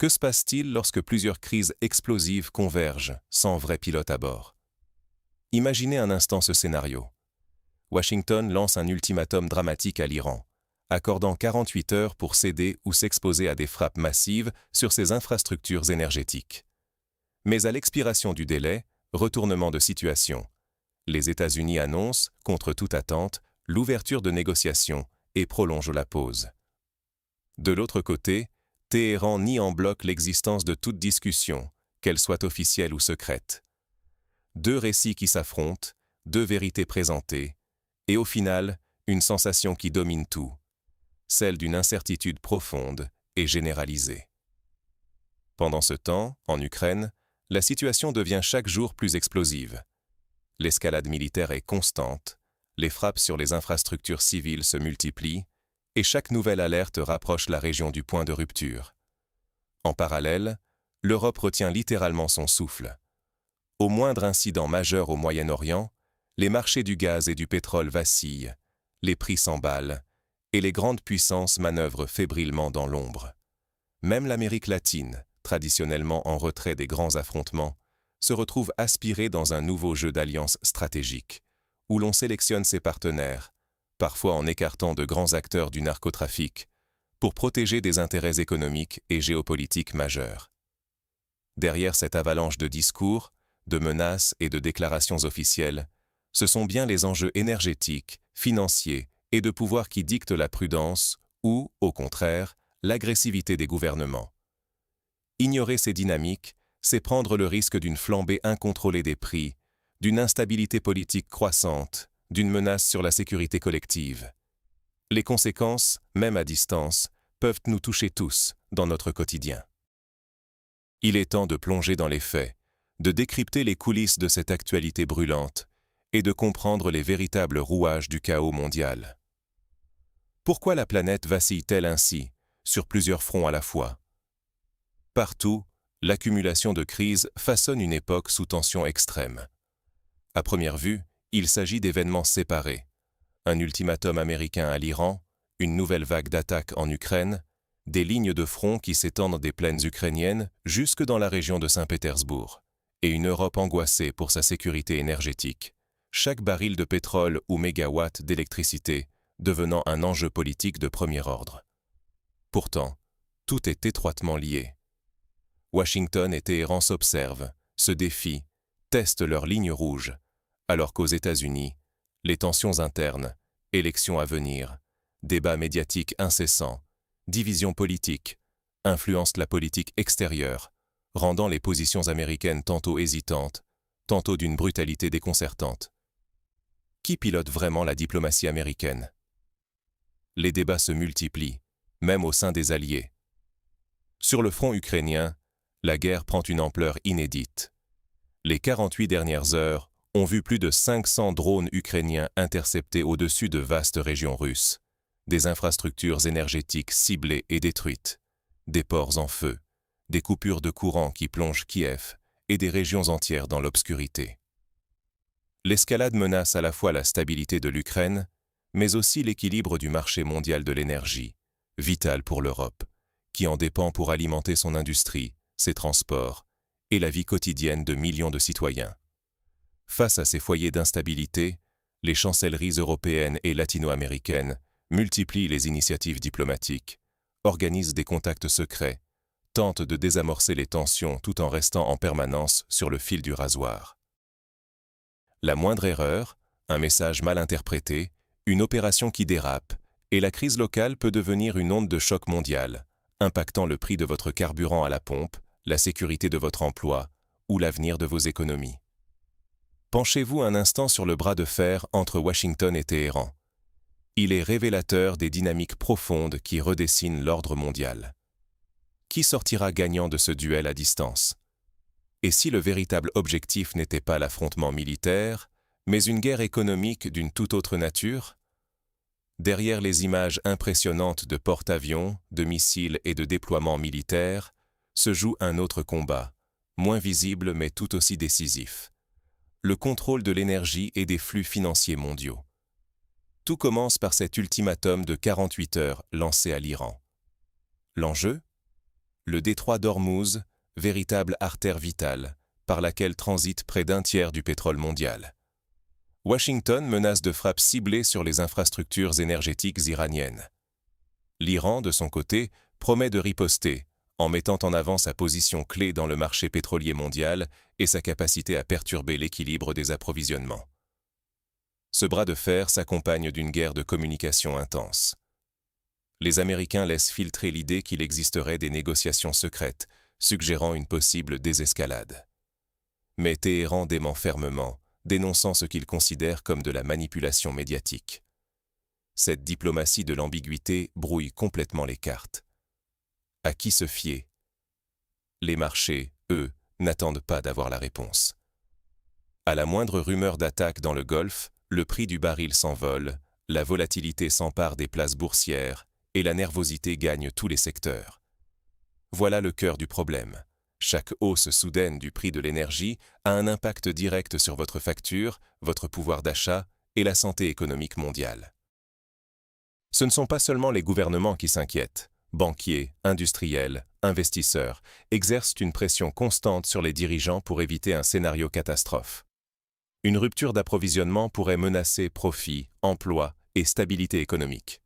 Que se passe-t-il lorsque plusieurs crises explosives convergent sans vrai pilote à bord? Imaginez un instant ce scénario. Washington lance un ultimatum dramatique à l'Iran, accordant 48 heures pour céder ou s'exposer à des frappes massives sur ses infrastructures énergétiques. Mais à l'expiration du délai, retournement de situation. Les États-Unis annoncent, contre toute attente, l'ouverture de négociations et prolongent la pause. De l'autre côté, Téhéran nie en bloc l'existence de toute discussion, qu'elle soit officielle ou secrète. Deux récits qui s'affrontent, deux vérités présentées, et au final, une sensation qui domine tout, celle d'une incertitude profonde et généralisée. Pendant ce temps, en Ukraine, la situation devient chaque jour plus explosive. L'escalade militaire est constante, les frappes sur les infrastructures civiles se multiplient, et chaque nouvelle alerte rapproche la région du point de rupture. En parallèle, l'Europe retient littéralement son souffle. Au moindre incident majeur au Moyen-Orient, les marchés du gaz et du pétrole vacillent, les prix s'emballent, et les grandes puissances manœuvrent fébrilement dans l'ombre. Même l'Amérique latine, traditionnellement en retrait des grands affrontements, se retrouve aspirée dans un nouveau jeu d'alliances stratégiques, où l'on sélectionne ses partenaires, parfois en écartant de grands acteurs du narcotrafic, pour protéger des intérêts économiques et géopolitiques majeurs. Derrière cette avalanche de discours, de menaces et de déclarations officielles, ce sont bien les enjeux énergétiques, financiers et de pouvoir qui dictent la prudence ou, au contraire, l'agressivité des gouvernements. Ignorer ces dynamiques, c'est prendre le risque d'une flambée incontrôlée des prix, d'une instabilité politique croissante, d'une menace sur la sécurité collective. Les conséquences, même à distance, peuvent nous toucher tous dans notre quotidien. Il est temps de plonger dans les faits, de décrypter les coulisses de cette actualité brûlante et de comprendre les véritables rouages du chaos mondial. Pourquoi la planète vacille-t-elle ainsi, sur plusieurs fronts à la fois? Partout, l'accumulation de crises façonne une époque sous tension extrême. À première vue, il s'agit d'événements séparés. Un ultimatum américain à l'Iran, une nouvelle vague d'attaques en Ukraine, des lignes de front qui s'étendent des plaines ukrainiennes jusque dans la région de Saint-Pétersbourg, et une Europe angoissée pour sa sécurité énergétique. Chaque baril de pétrole ou mégawatt d'électricité devenant un enjeu politique de premier ordre. Pourtant, tout est étroitement lié. Washington et Téhéran s'observent, se défient, testent leurs lignes rouges, alors qu'aux États-Unis, les tensions internes, élections à venir, débats médiatiques incessants, divisions politiques, influencent la politique extérieure, rendant les positions américaines tantôt hésitantes, tantôt d'une brutalité déconcertante. Qui pilote vraiment la diplomatie américaine? Les débats se multiplient, même au sein des alliés. Sur le front ukrainien, la guerre prend une ampleur inédite. Les 48 dernières heures ont vu plus de 500 drones ukrainiens interceptés au-dessus de vastes régions russes, des infrastructures énergétiques ciblées et détruites, des ports en feu, des coupures de courant qui plongent Kiev et des régions entières dans l'obscurité. L'escalade menace à la fois la stabilité de l'Ukraine, mais aussi l'équilibre du marché mondial de l'énergie, vital pour l'Europe, qui en dépend pour alimenter son industrie, ses transports et la vie quotidienne de millions de citoyens. Face à ces foyers d'instabilité, les chancelleries européennes et latino-américaines multiplient les initiatives diplomatiques, organisent des contacts secrets, tentent de désamorcer les tensions tout en restant en permanence sur le fil du rasoir. La moindre erreur, un message mal interprété, une opération qui dérape, et la crise locale peut devenir une onde de choc mondial, impactant le prix de votre carburant à la pompe, la sécurité de votre emploi ou l'avenir de vos économies. Penchez-vous un instant sur le bras de fer entre Washington et Téhéran. Il est révélateur des dynamiques profondes qui redessinent l'ordre mondial. Qui sortira gagnant de ce duel à distance? Et si le véritable objectif n'était pas l'affrontement militaire, mais une guerre économique d'une toute autre nature? Derrière les images impressionnantes de porte-avions, de missiles et de déploiements militaires, se joue un autre combat, moins visible mais tout aussi décisif. Le contrôle de l'énergie et des flux financiers mondiaux. Tout commence par cet ultimatum de 48 heures lancé à l'Iran. L'enjeu? Le détroit d'Ormuz, véritable artère vitale, par laquelle transite près d'un tiers du pétrole mondial. Washington menace de frappes ciblées sur les infrastructures énergétiques iraniennes. L'Iran, de son côté, promet de riposter, en mettant en avant sa position clé dans le marché pétrolier mondial et sa capacité à perturber l'équilibre des approvisionnements. Ce bras de fer s'accompagne d'une guerre de communication intense. Les Américains laissent filtrer l'idée qu'il existerait des négociations secrètes, suggérant une possible désescalade. Mais Téhéran dément fermement, dénonçant ce qu'il considère comme de la manipulation médiatique. Cette diplomatie de l'ambiguïté brouille complètement les cartes. À qui se fier? Les marchés, eux, n'attendent pas d'avoir la réponse. À la moindre rumeur d'attaque dans le Golfe, le prix du baril s'envole, la volatilité s'empare des places boursières et la nervosité gagne tous les secteurs. Voilà le cœur du problème. Chaque hausse soudaine du prix de l'énergie a un impact direct sur votre facture, votre pouvoir d'achat et la santé économique mondiale. Ce ne sont pas seulement les gouvernements qui s'inquiètent. Banquiers, industriels, investisseurs exercent une pression constante sur les dirigeants pour éviter un scénario catastrophe. Une rupture d'approvisionnement pourrait menacer profits, emplois et stabilité économique.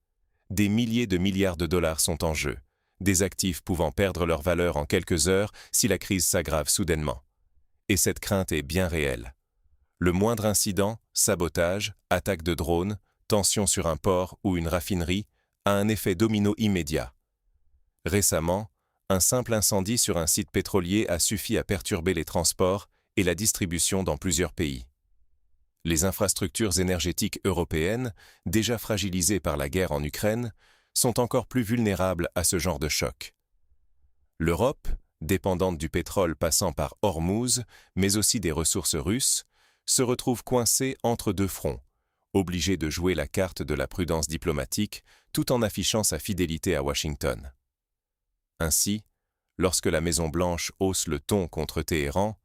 Des milliers de milliards de dollars sont en jeu, des actifs pouvant perdre leur valeur en quelques heures si la crise s'aggrave soudainement. Et cette crainte est bien réelle. Le moindre incident, sabotage, attaque de drones, tension sur un port ou une raffinerie, a un effet domino immédiat. Récemment, un simple incendie sur un site pétrolier a suffi à perturber les transports et la distribution dans plusieurs pays. Les infrastructures énergétiques européennes, déjà fragilisées par la guerre en Ukraine, sont encore plus vulnérables à ce genre de choc. L'Europe, dépendante du pétrole passant par Ormuz, mais aussi des ressources russes, se retrouve coincée entre deux fronts, obligée de jouer la carte de la prudence diplomatique tout en affichant sa fidélité à Washington. Ainsi, lorsque la Maison-Blanche hausse le ton contre Téhéran,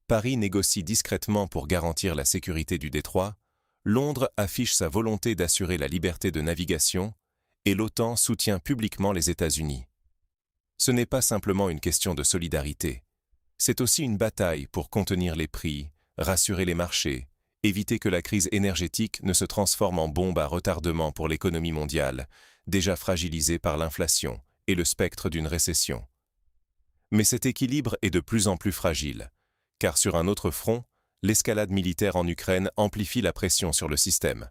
Paris négocie discrètement pour garantir la sécurité du détroit, Londres affiche sa volonté d'assurer la liberté de navigation et l'OTAN soutient publiquement les États-Unis. Ce n'est pas simplement une question de solidarité, c'est aussi une bataille pour contenir les prix, rassurer les marchés, éviter que la crise énergétique ne se transforme en bombe à retardement pour l'économie mondiale, déjà fragilisée par l'inflation et le spectre d'une récession. Mais cet équilibre est de plus en plus fragile, car sur un autre front, l'escalade militaire en Ukraine amplifie la pression sur le système.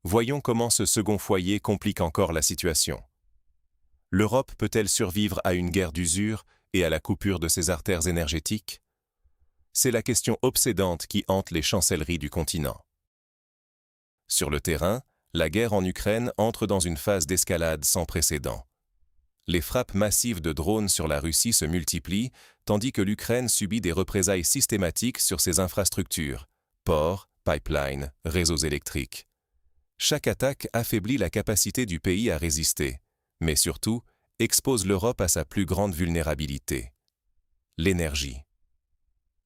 Voyons comment ce second foyer complique encore la situation. L'Europe peut-elle survivre à une guerre d'usure et à la coupure de ses artères énergétiques? C'est la question obsédante qui hante les chancelleries du continent. Sur le terrain, la guerre en Ukraine entre dans une phase d'escalade sans précédent. Les frappes massives de drones sur la Russie se multiplient, tandis que l'Ukraine subit des représailles systématiques sur ses infrastructures, ports, pipelines, réseaux électriques. Chaque attaque affaiblit la capacité du pays à résister, mais surtout expose l'Europe à sa plus grande vulnérabilité. L'énergie.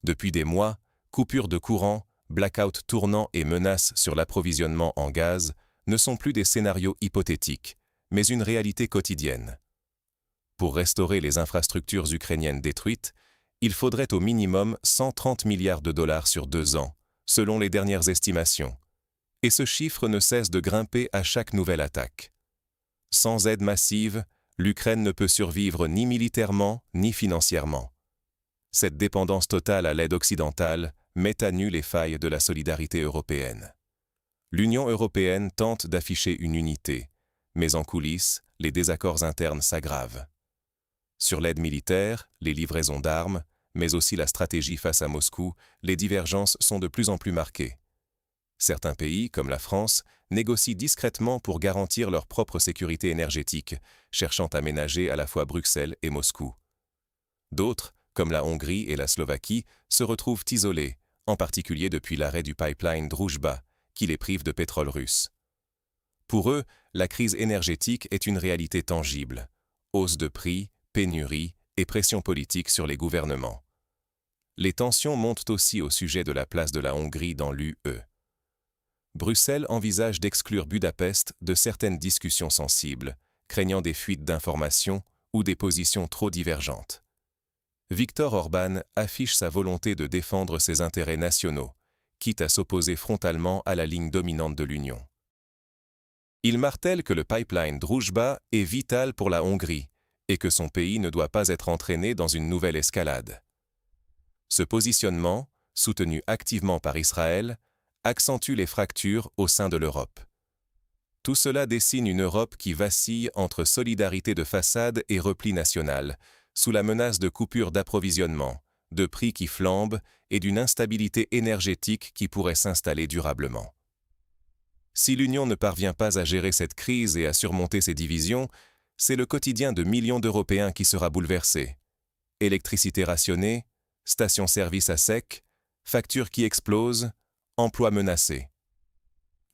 Depuis des mois, coupures de courant, blackouts tournants et menaces sur l'approvisionnement en gaz ne sont plus des scénarios hypothétiques, mais une réalité quotidienne. Pour restaurer les infrastructures ukrainiennes détruites, il faudrait au minimum 130 milliards de dollars sur 2 ans, selon les dernières estimations. Et ce chiffre ne cesse de grimper à chaque nouvelle attaque. Sans aide massive, l'Ukraine ne peut survivre ni militairement ni financièrement. Cette dépendance totale à l'aide occidentale met à nu les failles de la solidarité européenne. L'Union européenne tente d'afficher une unité, mais en coulisses, les désaccords internes s'aggravent. Sur l'aide militaire, les livraisons d'armes, mais aussi la stratégie face à Moscou, les divergences sont de plus en plus marquées. Certains pays, comme la France, négocient discrètement pour garantir leur propre sécurité énergétique, cherchant à ménager à la fois Bruxelles et Moscou. D'autres, comme la Hongrie et la Slovaquie, se retrouvent isolés, en particulier depuis l'arrêt du pipeline Druzhba, qui les prive de pétrole russe. Pour eux, la crise énergétique est une réalité tangible. Hausse de prix, pénurie et pression politique sur les gouvernements. Les tensions montent aussi au sujet de la place de la Hongrie dans l'UE. Bruxelles envisage d'exclure Budapest de certaines discussions sensibles, craignant des fuites d'informations ou des positions trop divergentes. Viktor Orban affiche sa volonté de défendre ses intérêts nationaux, quitte à s'opposer frontalement à la ligne dominante de l'Union. Il martèle que le pipeline Druzhba est vital pour la Hongrie et que son pays ne doit pas être entraîné dans une nouvelle escalade. Ce positionnement, soutenu activement par Israël, accentue les fractures au sein de l'Europe. Tout cela dessine une Europe qui vacille entre solidarité de façade et repli national, sous la menace de coupures d'approvisionnement, de prix qui flambent et d'une instabilité énergétique qui pourrait s'installer durablement. Si l'Union ne parvient pas à gérer cette crise et à surmonter ses divisions, c'est le quotidien de millions d'Européens qui sera bouleversé. Électricité rationnée, stations-service à sec, factures qui explosent, emplois menacés.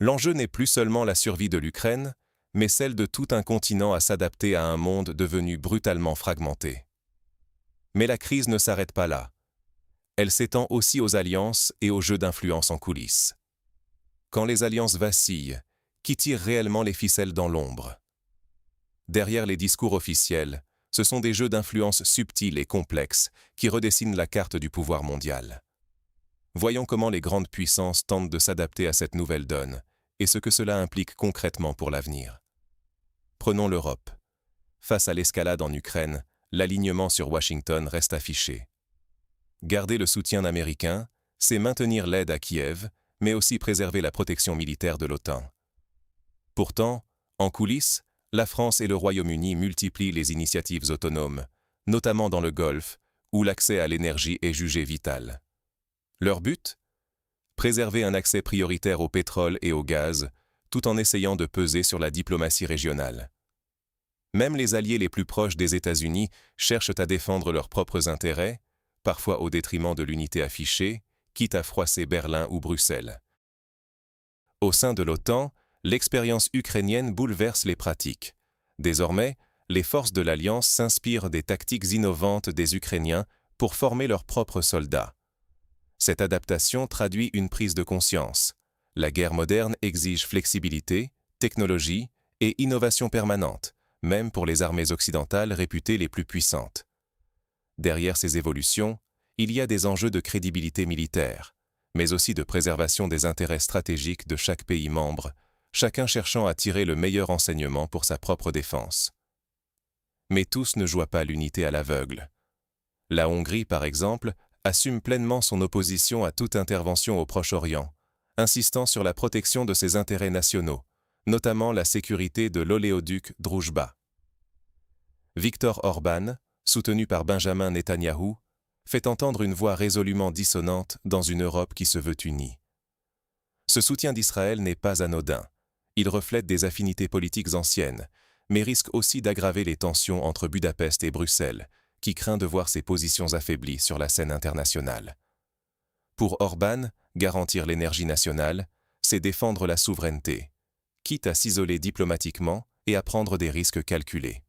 L'enjeu n'est plus seulement la survie de l'Ukraine, mais celle de tout un continent à s'adapter à un monde devenu brutalement fragmenté. Mais la crise ne s'arrête pas là. Elle s'étend aussi aux alliances et aux jeux d'influence en coulisses. Quand les alliances vacillent, qui tire réellement les ficelles dans l'ombre? Derrière les discours officiels, ce sont des jeux d'influence subtils et complexes qui redessinent la carte du pouvoir mondial. Voyons comment les grandes puissances tentent de s'adapter à cette nouvelle donne et ce que cela implique concrètement pour l'avenir. Prenons l'Europe. Face à l'escalade en Ukraine, l'alignement sur Washington reste affiché. Garder le soutien américain, c'est maintenir l'aide à Kiev, mais aussi préserver la protection militaire de l'OTAN. Pourtant, en coulisses, la France et le Royaume-Uni multiplient les initiatives autonomes, notamment dans le Golfe, où l'accès à l'énergie est jugé vital. Leur but? Préserver un accès prioritaire au pétrole et au gaz, tout en essayant de peser sur la diplomatie régionale. Même les alliés les plus proches des États-Unis cherchent à défendre leurs propres intérêts, parfois au détriment de l'unité affichée, quitte à froisser Berlin ou Bruxelles. Au sein de l'OTAN, l'expérience ukrainienne bouleverse les pratiques. Désormais, les forces de l'Alliance s'inspirent des tactiques innovantes des Ukrainiens pour former leurs propres soldats. Cette adaptation traduit une prise de conscience. La guerre moderne exige flexibilité, technologie et innovation permanente, même pour les armées occidentales réputées les plus puissantes. Derrière ces évolutions, il y a des enjeux de crédibilité militaire, mais aussi de préservation des intérêts stratégiques de chaque pays membre, chacun cherchant à tirer le meilleur enseignement pour sa propre défense. Mais tous ne jouent pas l'unité à l'aveugle. La Hongrie, par exemple, assume pleinement son opposition à toute intervention au Proche-Orient, insistant sur la protection de ses intérêts nationaux, notamment la sécurité de l'oléoduc Druzhba. Viktor Orban, soutenu par Benjamin Netanyahou, fait entendre une voix résolument dissonante dans une Europe qui se veut unie. Ce soutien d'Israël n'est pas anodin. Il reflète des affinités politiques anciennes, mais risque aussi d'aggraver les tensions entre Budapest et Bruxelles, qui craint de voir ses positions affaiblies sur la scène internationale. Pour Orban, garantir l'énergie nationale, c'est défendre la souveraineté, quitte à s'isoler diplomatiquement et à prendre des risques calculés.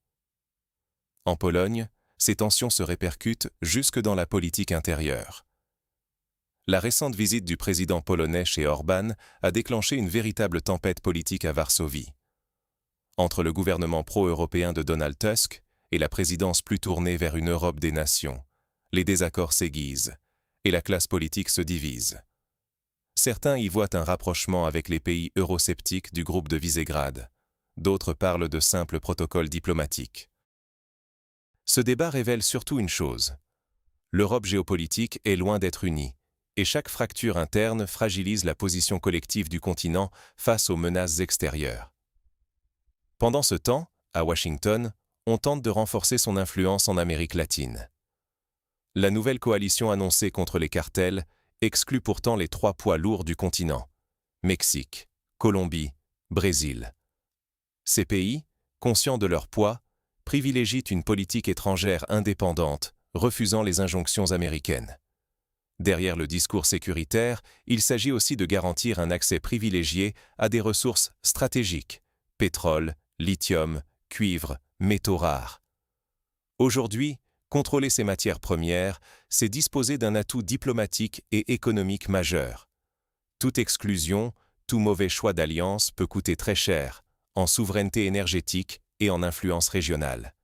En Pologne, ces tensions se répercutent jusque dans la politique intérieure. La récente visite du président polonais chez Orban a déclenché une véritable tempête politique à Varsovie. Entre le gouvernement pro-européen de Donald Tusk et la présidence plus tournée vers une Europe des nations, les désaccords s'aiguisent et la classe politique se divise. Certains y voient un rapprochement avec les pays eurosceptiques du groupe de Visegrad, d'autres parlent de simples protocoles diplomatiques. Ce débat révèle surtout une chose. L'Europe géopolitique est loin d'être unie, et chaque fracture interne fragilise la position collective du continent face aux menaces extérieures. Pendant ce temps, à Washington, on tente de renforcer son influence en Amérique latine. La nouvelle coalition annoncée contre les cartels exclut pourtant les trois poids lourds du continent: Mexique, Colombie, Brésil. Ces pays, conscients de leur poids, privilégient une politique étrangère indépendante, refusant les injonctions américaines. Derrière le discours sécuritaire, il s'agit aussi de garantir un accès privilégié à des ressources stratégiques: pétrole, lithium, cuivre, métaux rares. Aujourd'hui, contrôler ces matières premières, c'est disposer d'un atout diplomatique et économique majeur. Toute exclusion, tout mauvais choix d'alliance peut coûter très cher, en souveraineté énergétique et en influence régionale.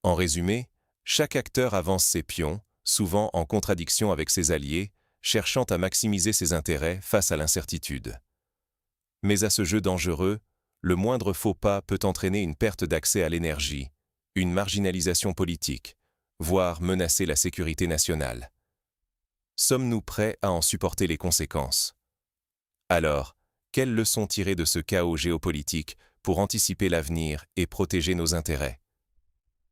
En résumé, chaque acteur avance ses pions, souvent en contradiction avec ses alliés, cherchant à maximiser ses intérêts face à l'incertitude. Mais à ce jeu dangereux, le moindre faux pas peut entraîner une perte d'accès à l'énergie, une marginalisation politique, voire menacer la sécurité nationale. Sommes-nous prêts à en supporter les conséquences? Alors, quelles leçons tirer de ce chaos géopolitique pour anticiper l'avenir et protéger nos intérêts?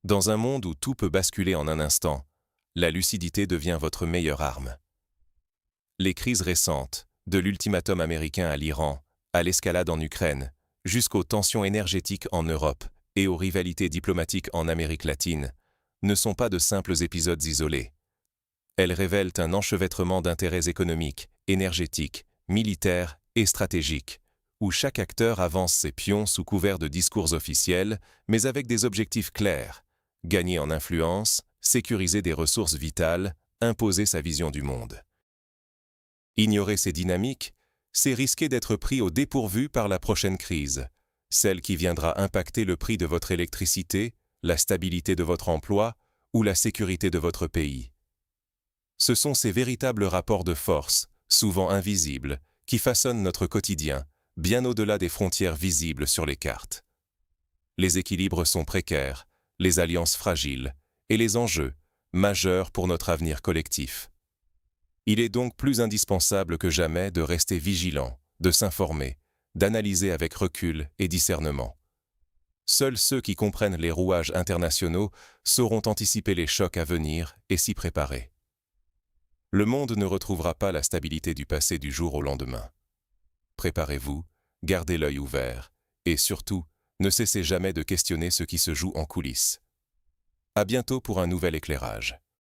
Dans un monde où tout peut basculer en un instant, la lucidité devient votre meilleure arme. Les crises récentes, de l'ultimatum américain à l'Iran, à l'escalade en Ukraine, jusqu'aux tensions énergétiques en Europe et aux rivalités diplomatiques en Amérique latine, ne sont pas de simples épisodes isolés. Elles révèlent un enchevêtrement d'intérêts économiques, énergétiques, militaires et stratégiques, où chaque acteur avance ses pions sous couvert de discours officiels, mais avec des objectifs clairs: gagner en influence, sécuriser des ressources vitales, imposer sa vision du monde. Ignorer ces dynamiques, c'est risquer d'être pris au dépourvu par la prochaine crise, celle qui viendra impacter le prix de votre électricité, la stabilité de votre emploi ou la sécurité de votre pays. Ce sont ces véritables rapports de force, souvent invisibles, qui façonnent notre quotidien, bien au-delà des frontières visibles sur les cartes. Les équilibres sont précaires, les alliances fragiles, et les enjeux, majeurs pour notre avenir collectif. Il est donc plus indispensable que jamais de rester vigilant, de s'informer, d'analyser avec recul et discernement. Seuls ceux qui comprennent les rouages internationaux sauront anticiper les chocs à venir et s'y préparer. Le monde ne retrouvera pas la stabilité du passé du jour au lendemain. Préparez-vous, gardez l'œil ouvert, et surtout, ne cessez jamais de questionner ce qui se joue en coulisses. À bientôt pour un nouvel éclairage.